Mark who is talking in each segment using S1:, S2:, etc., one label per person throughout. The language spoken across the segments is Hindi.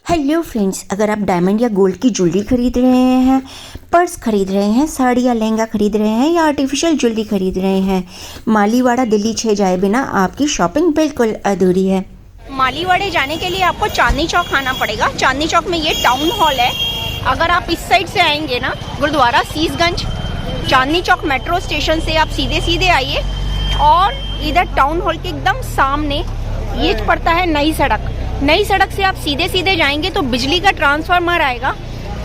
S1: हेलो फ्रेंड्स, अगर आप डायमंड या गोल्ड की ज्वेलरी खरीद रहे हैं, पर्स खरीद रहे हैं, साड़ी या लहंगा खरीद रहे हैं या आर्टिफिशियल ज्वेलरी खरीद रहे हैं, मालीवाड़ा दिल्ली 6 जाए बिना आपकी शॉपिंग बिल्कुल अधूरी है।
S2: मालीवाड़े जाने के लिए आपको चांदनी चौक आना पड़ेगा। चांदनी चौक में ये टाउन हॉल है। अगर आप इस साइड से आएंगे ना, गुरुद्वारा सीसगंज, चांदनी चौक मेट्रो स्टेशन से आप सीधे सीधे आइए और इधर टाउन हॉल के एकदम सामने ये पड़ता है नई सड़क। नई सड़क से आप सीधे सीधे जाएंगे तो बिजली का ट्रांसफार्मर आएगा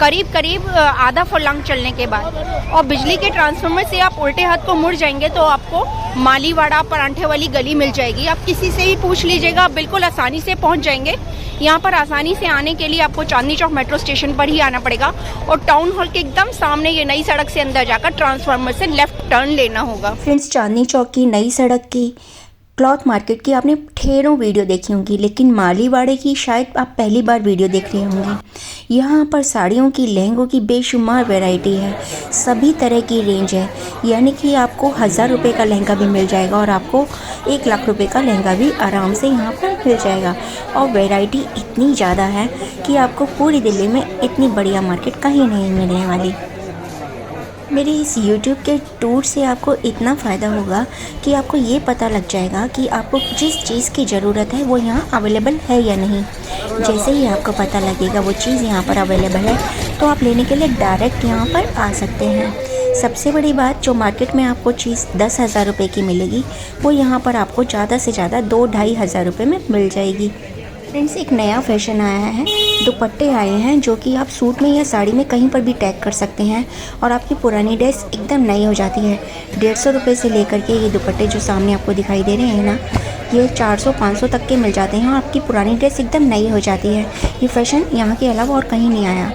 S2: करीब आधा फुर्लंग चलने के बाद, और बिजली के ट्रांसफार्मर से आप उल्टे हाथ को मुड़ जाएंगे तो आपको मालीवाड़ा परांठे वाली गली मिल जाएगी। आप किसी से भी पूछ लीजिएगा, आप बिल्कुल आसानी से पहुंच जाएंगे। यहाँ पर आसानी से आने के लिए आपको चांदनी चौक मेट्रो स्टेशन पर ही आना पड़ेगा और टाउन हॉल के एकदम सामने ये नई सड़क से अंदर जाकर ट्रांसफार्मर से लेफ्ट टर्न लेना होगा।
S1: फ्रेंड्स, चांदनी चौक की नई सड़क की क्लॉथ मार्केट की आपने ढेरों वीडियो देखी होंगी, लेकिन मालीवाड़े की शायद आप पहली बार वीडियो देख रही होंगी। यहाँ पर साड़ियों की, लहंगों की बेशुमार वैरायटी है, सभी तरह की रेंज है। यानी कि आपको 1000 रुपये का लहंगा भी मिल जाएगा और आपको 1 लाख रुपए का लहंगा भी आराम से यहाँ पर मिल जाएगा। और वैरायटी इतनी ज़्यादा है कि आपको पूरी दिल्ली में इतनी बढ़िया मार्केट कहीं नहीं मिलने वाली। मेरे इस YouTube के टूर से आपको इतना फ़ायदा होगा कि आपको ये पता लग जाएगा कि आपको जिस चीज़ की ज़रूरत है वो यहाँ अवेलेबल है या नहीं। जैसे ही आपको पता लगेगा वो चीज़ यहाँ पर अवेलेबल है तो आप लेने के लिए डायरेक्ट यहाँ पर आ सकते हैं। सबसे बड़ी बात, जो मार्केट में आपको चीज़ 10,000 रुपये की मिलेगी वो यहाँ पर आपको ज़्यादा से ज़्यादा 2-2.5 हज़ार रुपये में मिल जाएगी। फ्रेंड्स, एक नया फैशन आया है, दुपट्टे आए हैं जो कि आप सूट में या साड़ी में कहीं पर भी टैग कर सकते हैं और आपकी पुरानी ड्रेस एकदम नई हो जाती है। 150 रुपये से लेकर के ये दुपट्टे जो सामने आपको दिखाई दे रहे हैं ना, ये 400-500 तक के मिल जाते हैं और आपकी पुरानी ड्रेस एकदम नई हो जाती है। ये फैशन यहाँ के अलावा और कहीं नहीं आया।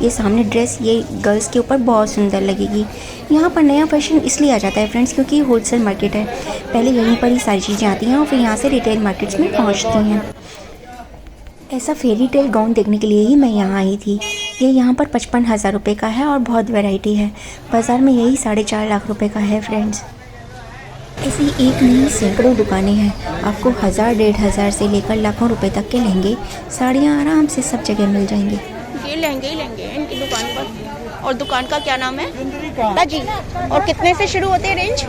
S1: ये सामने ड्रेस ये गर्ल्स के ऊपर बहुत सुंदर लगेगी। यहाँ पर नया फैशन इसलिए आ जाता है फ्रेंड्स क्योंकि ये होलसेल मार्केट है। पहले यहीं पर ही सारी चीज़ें आती हैं और फिर यहाँ से रिटेल मार्केट्स में पहुँचती हैं। ऐसा फेरी टेल गाउन देखने के लिए ही मैं यहाँ आई थी। ये यहाँ पर 55,000 रुपये का है और बहुत वैरायटी है। बाज़ार में यही 4.5 लाख रुपए का है फ्रेंड्स। ऐसी एक नहीं सैकड़ों दुकानें हैं। आपको 1000-1500 से लेकर लाखों रुपए तक के लहंगे, साड़ियाँ आराम से सब जगह मिल जाएंगे।
S2: ये लहंगे ही लहंगे हैं इनकी दुकान पर। और दुकान का क्या नाम है जी? और कितने से शुरू होते हैं रेंज?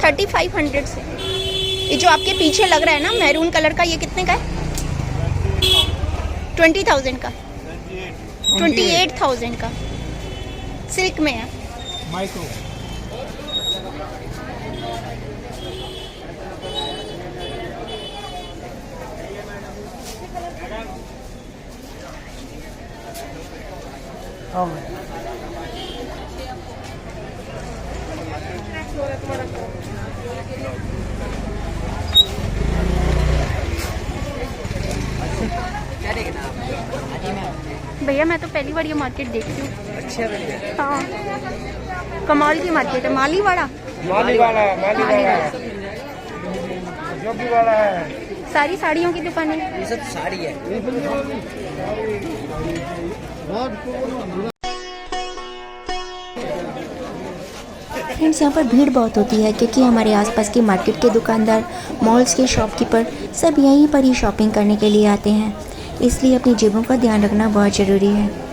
S2: 3500 से। ये जो आपके पीछे लग रहा है ना मैरून कलर का, ये कितने का है? 20,000 का, 28,000 का। सिल्क में है। माइक्रो भैया, मैं तो पहली बार ये मार्केट देखती हूँ। अच्छा, हाँ, कमाल की मार्केट है। मालीवाड़ा है। सारी साड़ियों की दुकानें, ये सब साड़ी है।
S1: फ्रेंड्स, यहाँ पर भीड़ बहुत होती है क्योंकि हमारे आसपास के मार्केट के दुकानदार, मॉल्स के शॉपकीपर सब यहीं पर ही शॉपिंग करने के लिए आते हैं। इसलिए अपनी जेबों का ध्यान रखना बहुत ज़रूरी है।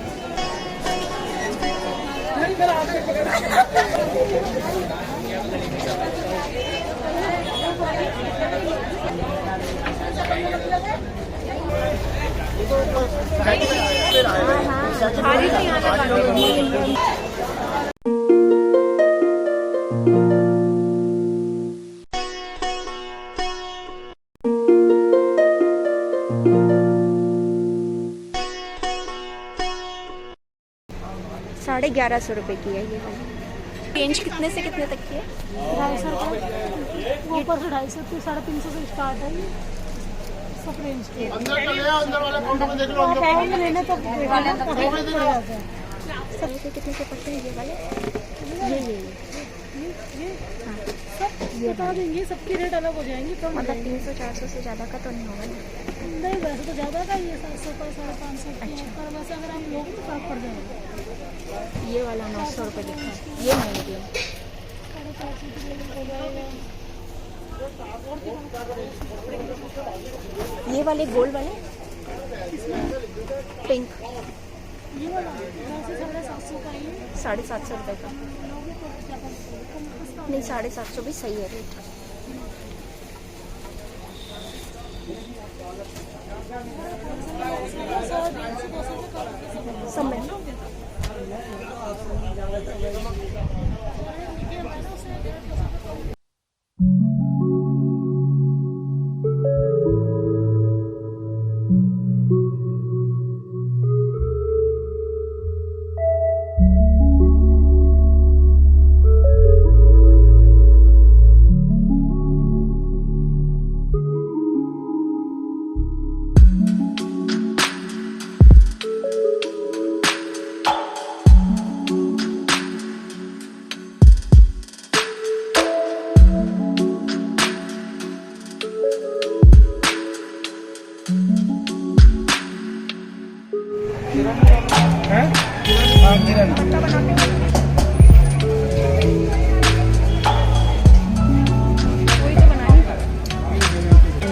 S2: साढ़े 1100 रुपये की है ये वाली। रेंज कितने से कितने तक की है?
S3: 250 रुपये, वो ऊपर से 250 से 350 से स्टार्ट है। ये सब रेंज के लेने तो
S2: सब कितने से पड़ते हैं ये वाले?
S3: सब बता देंगे, सबकी रेट अलग हो जाएंगी। कम
S2: मतलब 300-400 से ज़्यादा का तो नहीं होगा ना?
S3: नहीं, वैसे तो ज़्यादा का ये 700 का, 550 का। वैसे अगर हम लोग तो फर्क पड़ जाएगा।
S2: ये वाला 900 रुपये लिखा है, ये नहीं दिया।
S3: हो जाएगा।
S2: ये ये वाले गोल्ड वाले पिंक
S3: ये वाला वैसे 750 का ही है।
S2: 750 रुपये का।
S3: लोगे तो क्या पड़ता है?
S2: नहीं 750 भी सही है रेट। सब में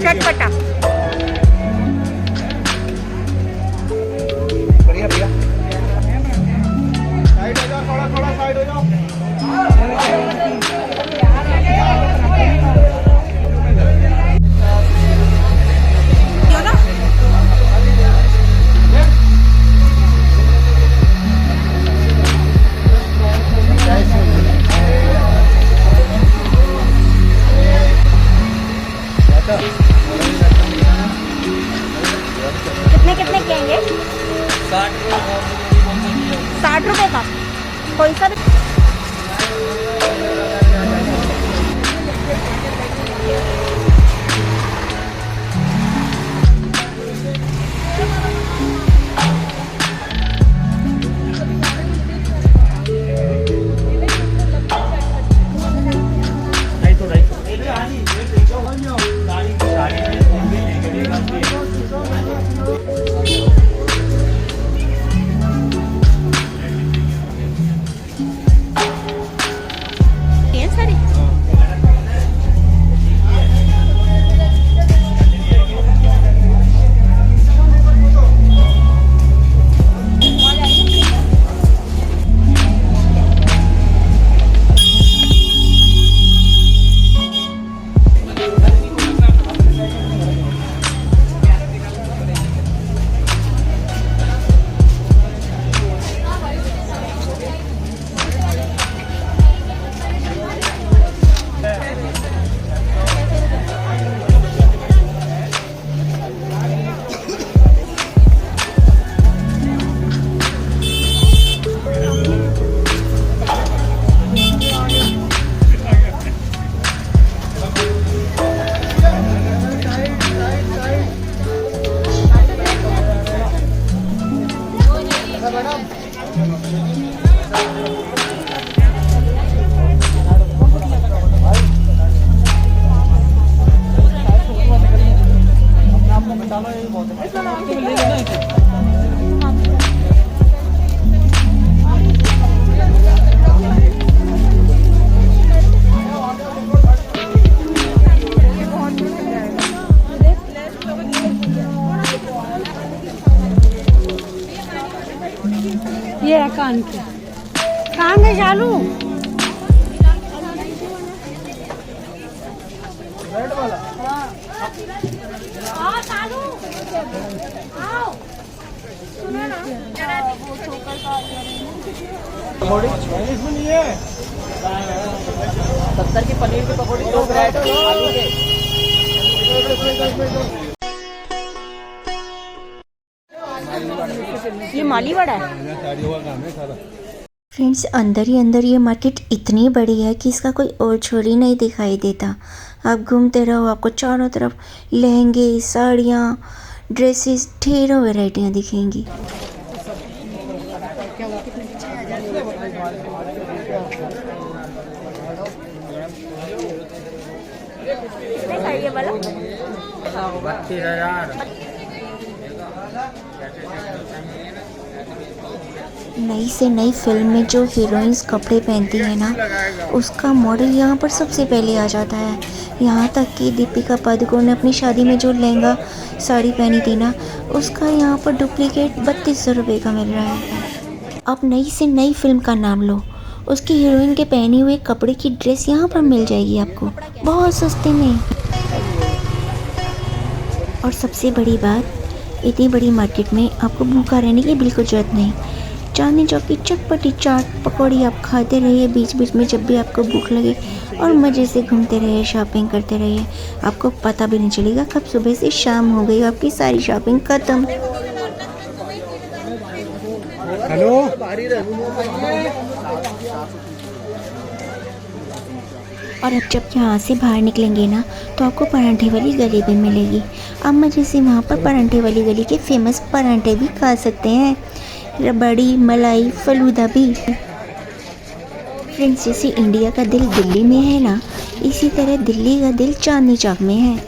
S2: चटपटा।
S4: बढ़िया भैया साइड हो जाओ, थोड़ा थोड़ा साइड हो जाओ।
S2: कितने कितने के हैं ये? 60 रुपये का कोई सा भी।
S3: ये है कान के। कान है चालू।
S4: रेड वाला
S3: हाँ चालू। आओ सुनो ना वो चोकर का
S4: पकौड़ी चाइनीज में नहीं है। 70 की पनीर की पकौड़ी 2 वैरायटी आलू के।
S2: ये माली वड़ा है।
S1: फ्रेंड्स, अंदर ही अंदर ये मार्केट इतनी बड़ी है कि इसका कोई और छोर ही नहीं दिखाई देता। आप घूमते रहो, आपको चारों तरफ लहंगे, साड़ियाँ, ड्रेसेस, ढेरों वैरायटियाँ दिखेंगी।
S2: ये वाला
S4: 32,000।
S1: नई से नई फिल्म में जो हीरोइंस कपड़े पहनती है ना, उसका मॉडल यहाँ पर सबसे पहले आ जाता है। यहाँ तक कि दीपिका पादुकोण ने अपनी शादी में जो लहंगा साड़ी पहनी थी ना, उसका यहाँ पर डुप्लीकेट 3200 रुपये का मिल रहा है। आप नई से नई फिल्म का नाम लो, उसकी हीरोइन के पहने हुए कपड़े की ड्रेस यहाँ पर मिल जाएगी आपको बहुत सस्ते में। और सबसे बड़ी बात, इतनी बड़ी मार्केट में आपको भूखा रहने की बिल्कुल ज़रूरत नहीं। चांदनी चौक की चटपटी चाट पकौड़ी आप खाते रहिए बीच बीच में जब भी आपको भूख लगे, और मज़े से घूमते रहिए, शॉपिंग करते रहिए। आपको पता भी नहीं चलेगा कब सुबह से शाम हो गई, आपकी सारी शॉपिंग ख़त्म।
S4: हेलो,
S1: और अब जब यहाँ से बाहर निकलेंगे ना, तो आपको परांठे वाली गली भी मिलेगी। आप मज़े से वहाँ पर परांठे वाली गली के फेमस परांठे भी खा सकते हैं, रबड़ी, मलाई, फलूदा भी। फ्रेंड्स, जैसे इंडिया का दिल दिल्ली में है ना, इसी तरह दिल्ली का दिल चांदनी चौक में है।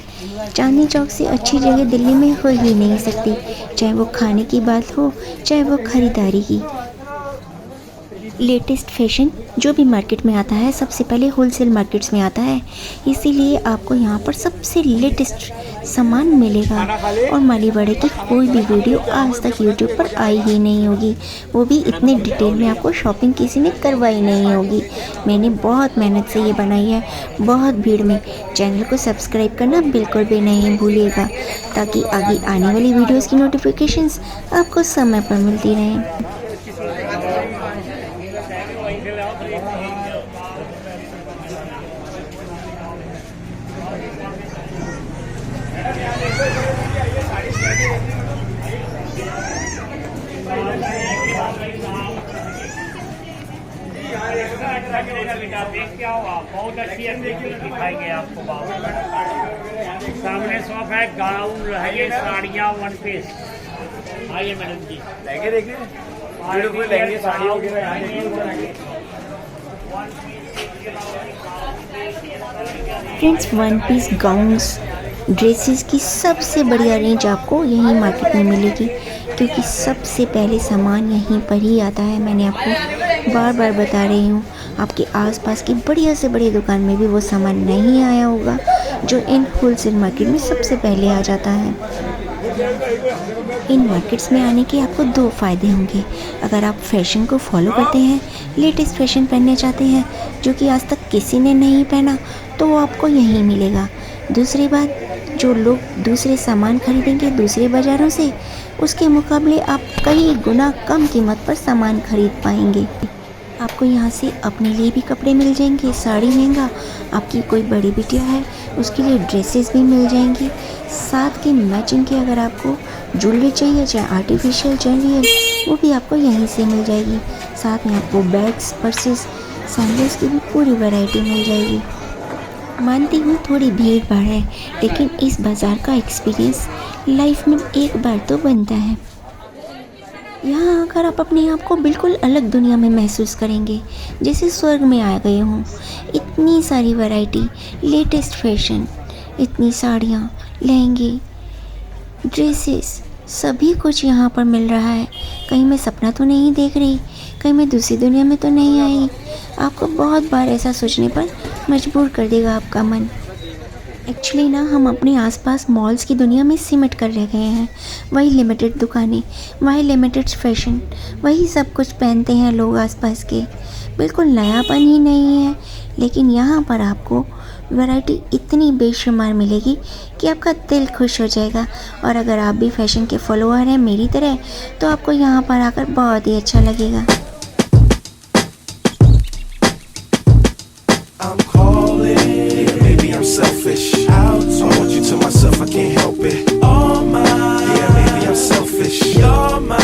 S1: चांदनी चौक से अच्छी जगह दिल्ली में हो ही नहीं सकती, चाहे वो खाने की बात हो, चाहे वो ख़रीदारी की। लेटेस्ट फैशन जो भी मार्केट में आता है सबसे पहले होलसेल मार्केट्स में आता है, इसीलिए आपको यहाँ पर सबसे लेटेस्ट सामान मिलेगा। और मालीवाड़े की कोई भी वीडियो आज तक यूट्यूब पर आई ही नहीं होगी, वो भी इतने डिटेल में आपको शॉपिंग किसी ने करवाई नहीं होगी। मैंने बहुत मेहनत से ये बनाई है, बहुत भीड़ में। चैनल को सब्सक्राइब करना बिल्कुल भी नहीं भूलिएगा, ताकि आगे आने वाली वीडियोज़ की नोटिफिकेशंस आपको समय पर मिलती रहें।
S5: बहुत अच्छी दिखाएंगे आपको। सामने शॉप है, गाउन है, साड़ियाँ, वन पीस। आइए मैडम जी,
S4: लहंगे देखिए, ब्यूटीफुल लहंगे, साड़ी वगैरह।
S1: Friends, one piece, gowns, dresses की सबसे बढ़िया रेंज आपको यहीं मार्केट में मिलेगी, क्योंकि सबसे पहले सामान यहीं पर ही आता है। मैंने आपको बार बार बता रही हूँ, आपके आसपास की बढ़िया से बड़ी दुकान में भी वो सामान नहीं आया होगा जो इन होलसेल मार्केट में सबसे पहले आ जाता है। इन मार्केट्स में आने के आपको दो फ़ायदे होंगे। अगर आप फैशन को फॉलो करते हैं, लेटेस्ट फैशन पहनना चाहते हैं जो कि आज तक किसी ने नहीं पहना, तो वो आपको यहीं मिलेगा। दूसरी बात, जो लोग दूसरे सामान खरीदेंगे दूसरे बाज़ारों से, उसके मुकाबले आप कई गुना कम कीमत पर सामान खरीद पाएंगे। आपको यहाँ से अपने लिए भी कपड़े मिल जाएंगे, साड़ी लहंगा, आपकी कोई बड़ी बिटिया है उसके लिए ड्रेसेस भी मिल जाएंगी। साथ के मैचिंग के अगर आपको ज्वेलरी चाहिए, चाहे आर्टिफिशियल ज्वेलरी है, वो भी आपको यहीं से मिल जाएगी। साथ में आपको बैग्स, पर्सेस, सैंडल्स की भी पूरी वैरायटी मिल जाएगी। मानती हूँ थोड़ी भीड़ भाड़ है, लेकिन इस बाज़ार का एक्सपीरियंस लाइफ में एक बार तो बनता है। यहाँ आकर आप अपने आप को बिल्कुल अलग दुनिया में महसूस करेंगे, जैसे स्वर्ग में आ गए हों। इतनी सारी वैरायटी, लेटेस्ट फैशन, इतनी साड़ियाँ, लहंगे, ड्रेसेस, सभी कुछ यहाँ पर मिल रहा है। कहीं मैं सपना तो नहीं देख रही, कहीं मैं दूसरी दुनिया में तो नहीं आई। आपको बहुत बार ऐसा सोचने पर मजबूर कर देगा आपका मन। एक्चुअली ना, हम अपने आसपास मॉल्स की दुनिया में सिमट कर रह गए हैं। वही लिमिटेड दुकानें, वही लिमिटेड फैशन, वही सब कुछ पहनते हैं लोग आसपास के। बिल्कुल नयापन ही नहीं है। लेकिन यहाँ पर आपको वैरायटी इतनी बेशुमार मिलेगी कि आपका दिल खुश हो जाएगा। और अगर आप भी फैशन के फॉलोअर हैं मेरी तरह, तो आपको यहाँ पर आकर बहुत ही अच्छा लगेगा।
S6: I'm selfish. I want you to myself, I can't help it. All mine. Yeah, maybe I'm selfish. You're mine.